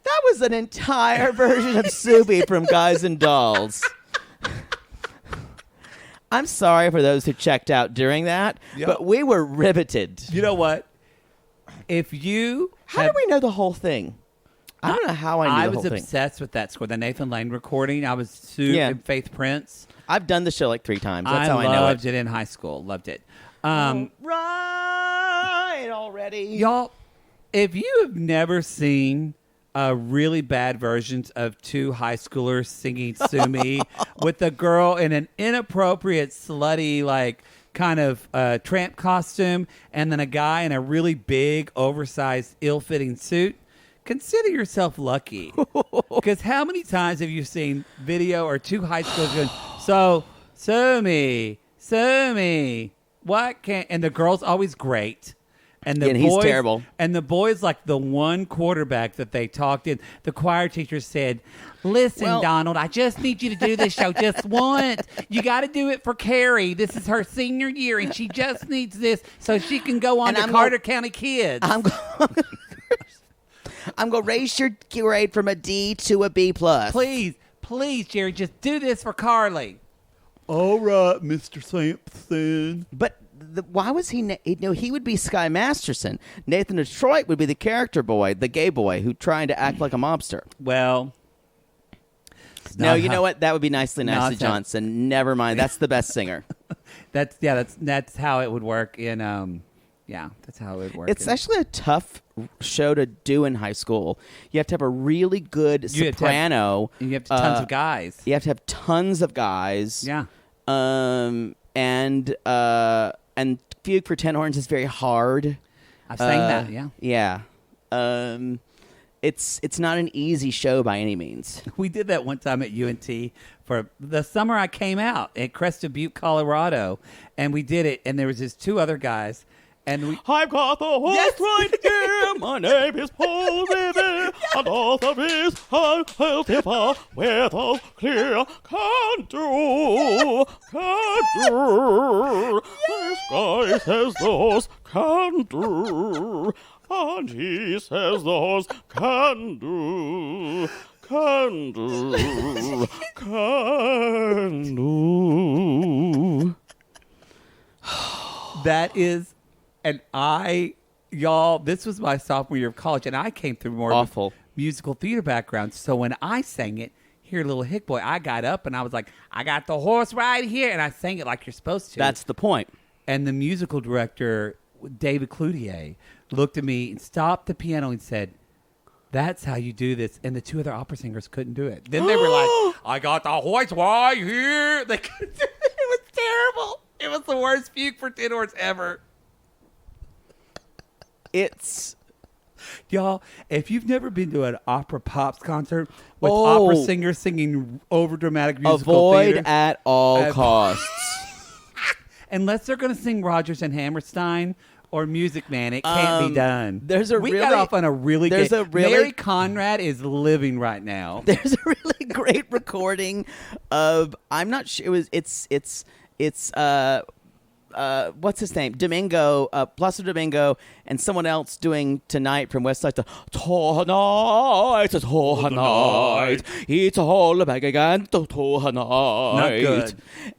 That was an entire version of Subi from Guys and Dolls. I'm sorry for those who checked out during that, but we were riveted.
You know what? If you
How did we know the whole thing? I don't know how I knew the whole thing.
I was obsessed with that score, the Nathan Lane recording. I was in Faith Prince.
I've done the show like 3 times. That's how I know it.
I loved it in high school. Loved it.
Right already.
Y'all, if you have never seen really bad versions of 2 high schoolers singing Sue Me with a girl in an inappropriate, slutty, like, kind of tramp costume and then a guy in a really big, oversized, ill-fitting suit, consider yourself lucky. Because how many times have you seen video or 2 high schoolers going, so, sue me, what can... And the girl's always great. And the
he's terrible.
And the boy's like the one quarterback that they talked in. The choir teacher said, listen, Donald, I just need you to do this show just once. You got to do it for Carrie. This is her senior year, and she just needs this so she can go on to Carter County Kids.
I'm going to raise your grade from a D to a B+.
Please, Jerry, just do this for Carly. All right, Mr. Sampson.
But... why was he? He would be Sky Masterson. Nathan Detroit would be the character boy, the gay boy who trying to act like a mobster.
Well,
no, you know what? That would be Nicely Johnson. Never mind. That's the best singer.
That's how it would work in. That's how it would work.
It's actually a tough show to do in high school. You have to have a really good soprano.
You have to have tons of guys.
You have to have tons of guys.
Yeah.
And Fugue for Ten Horns is very hard.
I've sang that, yeah.
Yeah. It's not an easy show by any means.
We did that one time at UNT for the summer I came out at Crested Butte, Colorado, and we did it, and there was just 2 other guys, And
I've got the horse right here. My name is Paul Revere, and all there is a healthy path with a clear can do. This guy says the horse can do, and he says the horse can do. Can do. Can do.
that is, and y'all, this was my sophomore year of college, and I came through more
Awful.
of a musical theater background. So when I sang it, here, little hick boy, I got up and I was like, I got the horse right here, and I sang it like you're supposed to.
That's the point.
And the musical director, David Cloutier, looked at me and stopped the piano and said, that's how you do this. And the two other opera singers couldn't do it. Then they were like, I got the horse right here. They couldn't do it. It was terrible. It was the worst fugue for tenors ever. Y'all, if you've never been to an opera pops concert with opera singers singing over dramatic musical
avoid
theater,
at all costs.
unless they're going to sing Rodgers and Hammerstein or Music Man, it can't be done.
We
got off on a really
there's
good.
a really
Mary Conrad is living right now.
There's a really great recording of it's what's his name? Domingo, Placido Domingo, and someone else doing Tonight from West Side. Tonight, it's all back again. Tonight.
Not good.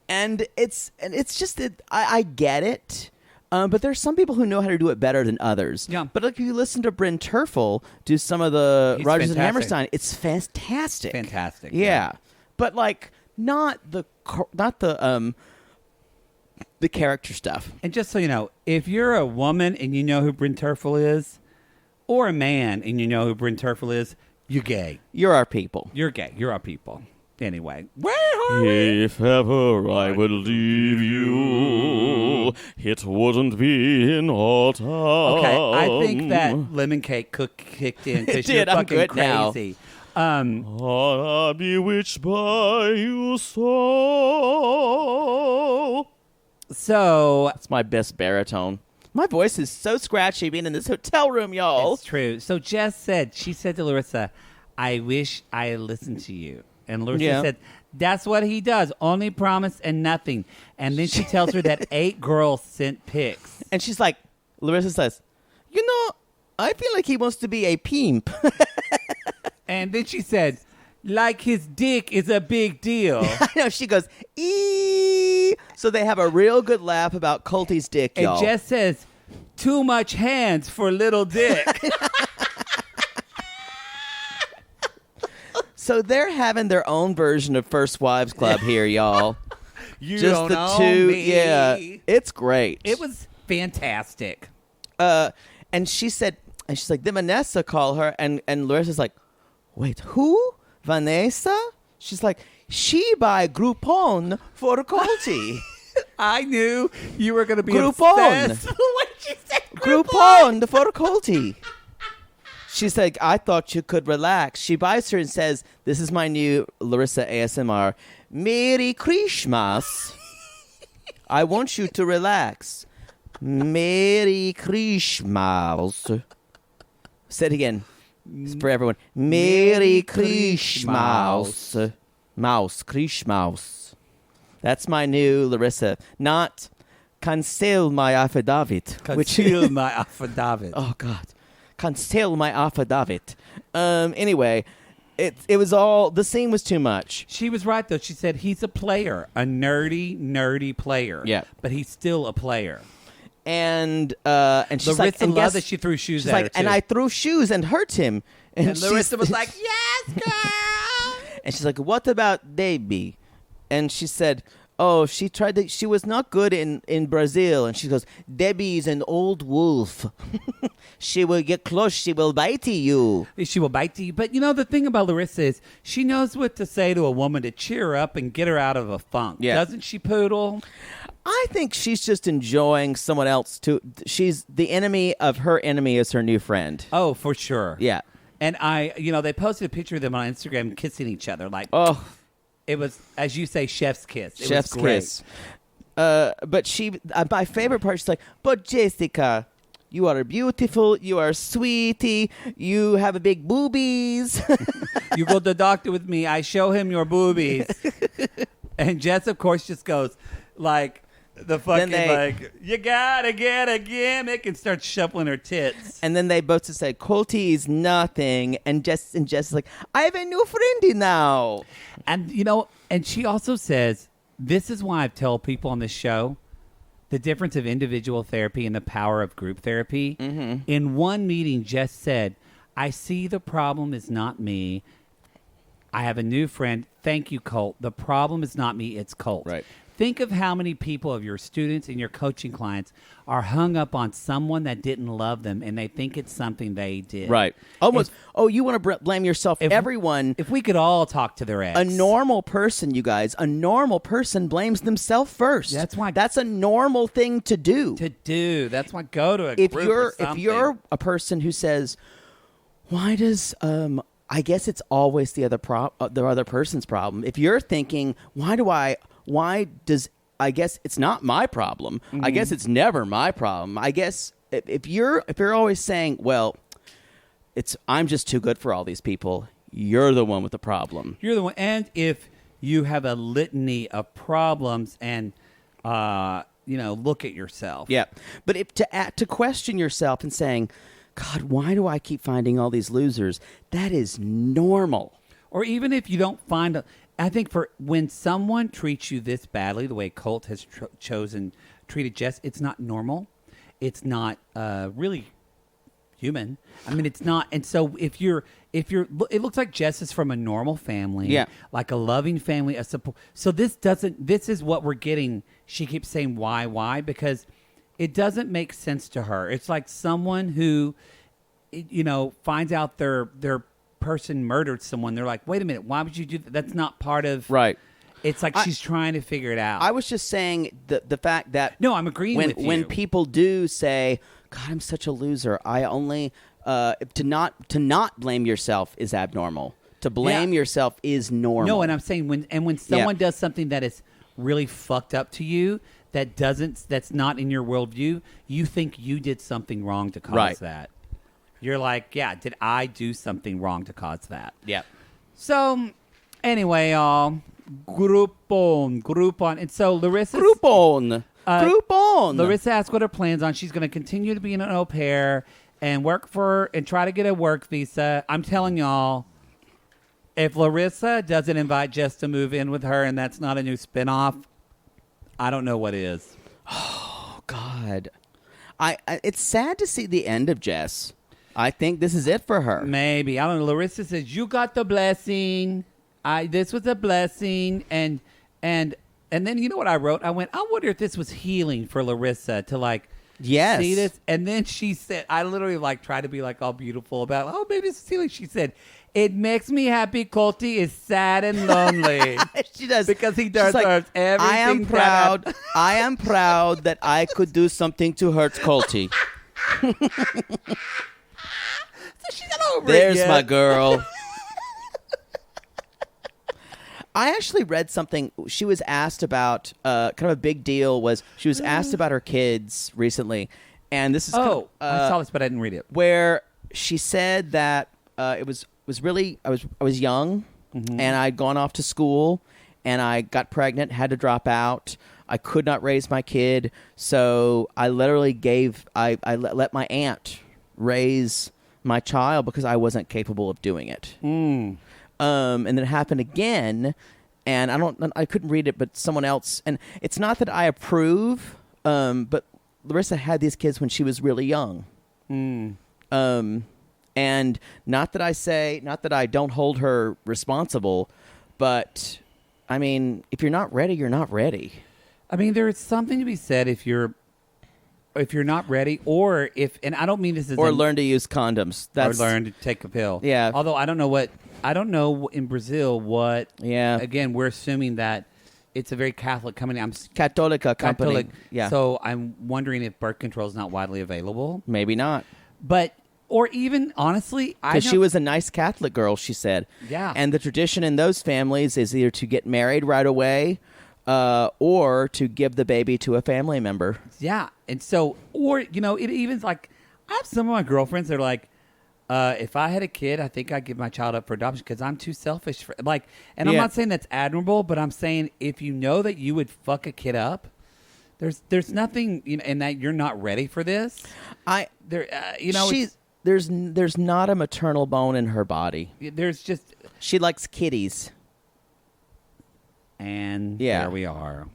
And it's just that I get it. But there's some people who know how to do it better than others.
Yeah.
But like if you listen to Bryn Terfel do some of the Rodgers and
fantastic.
Hammerstein, it's fantastic.
Fantastic.
Yeah. But like not the character stuff.
And just so you know, if you're a woman and you know who Bryn Terfel is, or a man and you know who Bryn Terfel is, you're gay.
You're our people.
You're gay. You're our people. Anyway, where are we?
If ever I would leave you, it wouldn't be in autumn.
Okay, I think that lemon cake kicked in because you're
did. I'm
fucking
good now.
crazy.
I'm bewitched by you so.
So
It's my best baritone. My voice is so scratchy being in this hotel room, y'all.
it's true. So Jess said to Larissa, "I wish I listened to you." And Larissa said, "That's what he does. Only promise and nothing." And then she tells her that 8 girls sent pics.
And she's like, Larissa says, I feel like he wants to be a pimp.
And then she said, like his dick is a big deal.
I know. She goes, eee. So they have a real good laugh about Colty's dick,
And
y'all.
Jess says, too much hands for little dick.
So they're having their own version of First Wives Club here, y'all.
You
Just
don't
the
know
two.
me.
Yeah, it's great.
It was fantastic.
And she's like, then Vanessa call her, and Larissa's like, wait, who? Vanessa? She's like, she buy Groupon for Colty.
I knew you were going to be
Groupon.
obsessed when she said
Groupon for Colty. She's like, I thought you could relax. She buys her and says, this is my new Larissa ASMR. Merry Christmas. I want you to relax. Merry Christmas. Say it again. It's for everyone. Merry Christmas. Christmas. That's my new Larissa. Not cancel my affidavit.
Conceal my affidavit.
Oh, God. Cancel my affidavit. Anyway, it was all, the scene was too much.
She was right, though. She said he's a player, a nerdy player.
Yeah.
But he's still a player.
And she's
Larissa
like, and
loved
guess,
that she threw shoes
she's
at
like,
her, too.
and I threw shoes and hurt him.
And Larissa was like, yes, girl.
and she's like, what about Debbie? And she said, oh, she was not good in Brazil. And she goes, Debbie is an old wolf. She will get close. She will bite you.
She will bite you. But, the thing about Larissa is she knows what to say to a woman to cheer her up and get her out of a funk.
Yeah.
Doesn't she, Poodle?
I think she's just enjoying someone else she's the enemy of her enemy is her new friend.
Oh, for sure.
Yeah.
And they posted a picture of them on Instagram kissing each other. Like,
Oh,
it was, as you say, chef's kiss. It
chef's
was great.
kiss. But my favorite part, she's like, but Jessica, you are beautiful. You are sweetie. You have a big boobies.
You go to the doctor with me. I show him your boobies. And Jess, of course, just goes like the fucking you gotta get a gimmick and starts shuffling her tits.
And then they both just say, Colty is nothing. And Jess is like, I have a new friendy now.
And, and she also says, this is why I tell people on this show the difference of individual therapy and the power of group therapy. Mm-hmm. In one meeting, Jess said, I see the problem is not me. I have a new friend. Thank you, Colt. The problem is not me. It's Colt.
Right.
Think of how many people of your students and your coaching clients are hung up on someone that didn't love them, and they think it's something they did.
Right. Almost. You want to blame yourself? Everyone.
If we could all talk to their ex.
A normal person, you guys, a normal person blames themselves first. That's a normal thing to do.
That's why go to a group or something.
If you're a person who says, why does I guess it's always the other person's problem. If you're thinking, why does I guess it's not my problem. Mm-hmm. I guess it's never my problem. I guess if you're always saying, well, I'm just too good for all these people, you're the one with the problem.
You're the one. And if you have a litany of problems and look at yourself.
Yeah. But if to question yourself and saying, God, why do I keep finding all these losers? That is normal.
Or even if you don't find I think for when someone treats you this badly, the way Colt has treated Jess, it's not normal. It's not really human. I mean, it's not. And so if you're, it looks like Jess is from a normal family,
yeah,
like a loving family, a support. So this is what we're getting. She keeps saying why because it doesn't make sense to her. It's like someone who, finds out their person murdered someone. They're like, wait a minute, why would you do that? That's not part of
right.
It's like she's trying to figure it out.
I was just saying the fact that
no, I'm agreeing with you.
When people do say, God, I'm such a loser, I only to not blame yourself is abnormal. To blame yourself is normal.
No, and I'm saying when someone does something that is really fucked up to you, that's not in your worldview, you think you did something wrong to cause that. You're like, did I do something wrong to cause that?
Yeah.
So, anyway, y'all, Groupon. And so Larissa...
Groupon.
Larissa asked what her plans on. She's going to continue to be an au pair and try to get a work visa. I'm telling y'all, if Larissa doesn't invite Jess to move in with her and that's not a new spinoff, I don't know what is.
Oh, God. It's sad to see the end of Jess. I think this is it for her.
Maybe. I don't know. Larissa says, you got the blessing. This was a blessing. And then you know what I wrote? I went, I wonder if this was healing for Larissa to see this. And then she said, I literally tried to be all beautiful about, maybe this is healing. She said, it makes me happy Colty is sad and lonely.
She does.
Because he deserves everything.
I am proud that I could do something to hurt Colty.
She's not over
There's
it yet.
my girl. I actually read something. She was asked about, kind of a big deal was she was asked about her kids recently. And this is
I saw this, but I didn't read it.
Where she said that it was really, I was young, and I'd gone off to school, and I got pregnant, had to drop out. I could not raise my kid, so I literally I let my aunt raise my child because I wasn't capable of doing it. And then it happened again, and I couldn't read it, but someone else, and it's not that I approve, but Larissa had these kids when she was really young. And not that I don't hold her responsible, but I mean, if you're not ready, you're not ready.
I mean, there is something to be said if you're not ready, or and I don't mean this as
learn to use condoms.
Or learn to take a pill.
Yeah.
Although I don't know in Brazil what.
Yeah.
Again, we're assuming that it's a very Catholic company.
Católica company.
Catholic.
Yeah.
So I'm wondering if birth control is not widely available.
Maybe not.
But or even honestly,
because she was a nice Catholic girl, she said.
Yeah.
And the tradition in those families is either to get married right away, or to give the baby to a family member.
Yeah. And so, or, it even's like, I have some of my girlfriends that are like, if I had a kid, I think I'd give my child up for adoption because I'm too selfish for and I'm not saying that's admirable, but I'm saying if you know that you would fuck a kid up, there's nothing, and that you're not ready for this.
There's not a maternal bone in her body.
There's just
she likes kitties.
And there we are.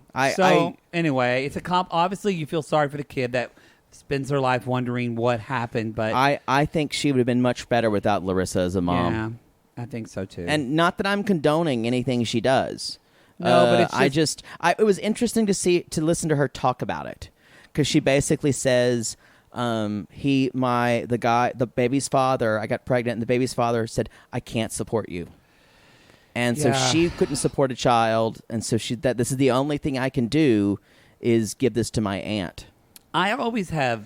Anyway, it's obviously you feel sorry for the kid that spends her life wondering what happened, but
I think she would have been much better without Larissa as a mom.
Yeah, I think so too.
And not that I'm condoning anything she does.
No, but it's
it was interesting to listen to her talk about it, because she basically says, the baby's father, I got pregnant, and the baby's father said, I can't support you. And so she couldn't support a child, and so this is the only thing I can do is give this to my aunt.
I always have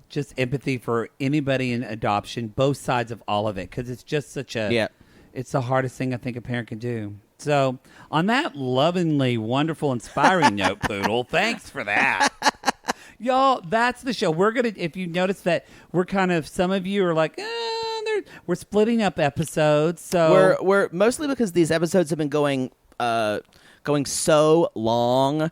just empathy for anybody in adoption, both sides of all of it, because it's just it's the hardest thing I think a parent can do. So on that lovingly, wonderful, inspiring note, Poodle, thanks for that. Y'all, that's the show. We're going to, if you notice that we're kind of, some of you are like, we're splitting up episodes. So
we're mostly because these episodes have been going so long.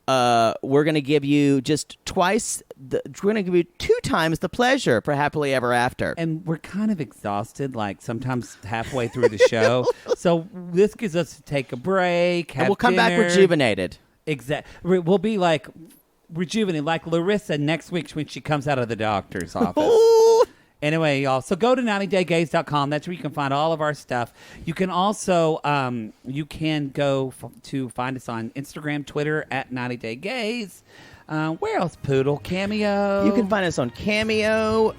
We're going to give you just twice. We're going to give you 2 times the pleasure for Happily Ever After.
And we're kind of exhausted, like sometimes halfway through the show. So this gives us to take a break.
And we'll come back rejuvenated.
Exactly. We'll be like rejuvenated, like Larissa next week when she comes out of the doctor's office. Anyway, y'all, so go to 90daygays.com. That's where you can find all of our stuff. You can also, go to find us on Instagram, Twitter, at 90daygays. Where else, Poodle? Cameo.
You can find us on Cameo.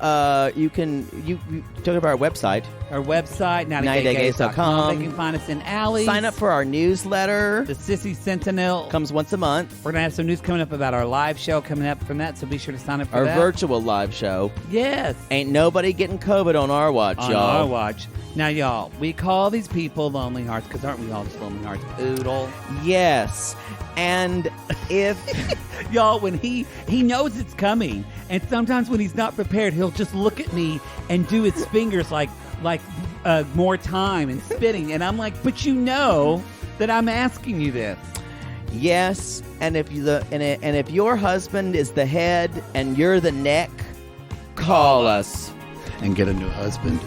You talk about our website.
Our website,
90daygays.com.
They can find us in alleys.
Sign up for our newsletter.
The Sissy Sentinel.
Comes once a month.
We're going to have some news coming up about our live show coming up from that, so be sure to sign up for that.
Our virtual live show.
Yes.
Ain't nobody getting COVID on our watch, y'all.
On our watch. Now, y'all, we call these people lonely hearts, because aren't we all just lonely hearts, Poodle?
Yes. And if...
Y'all, when he knows it's coming, and sometimes when he's not prepared, he'll just look at me and do his fingers like more time and spitting, and I'm like, but you know that I'm asking you this.
Yes, and if your husband is the head and you're the neck, call us
and get a new husband.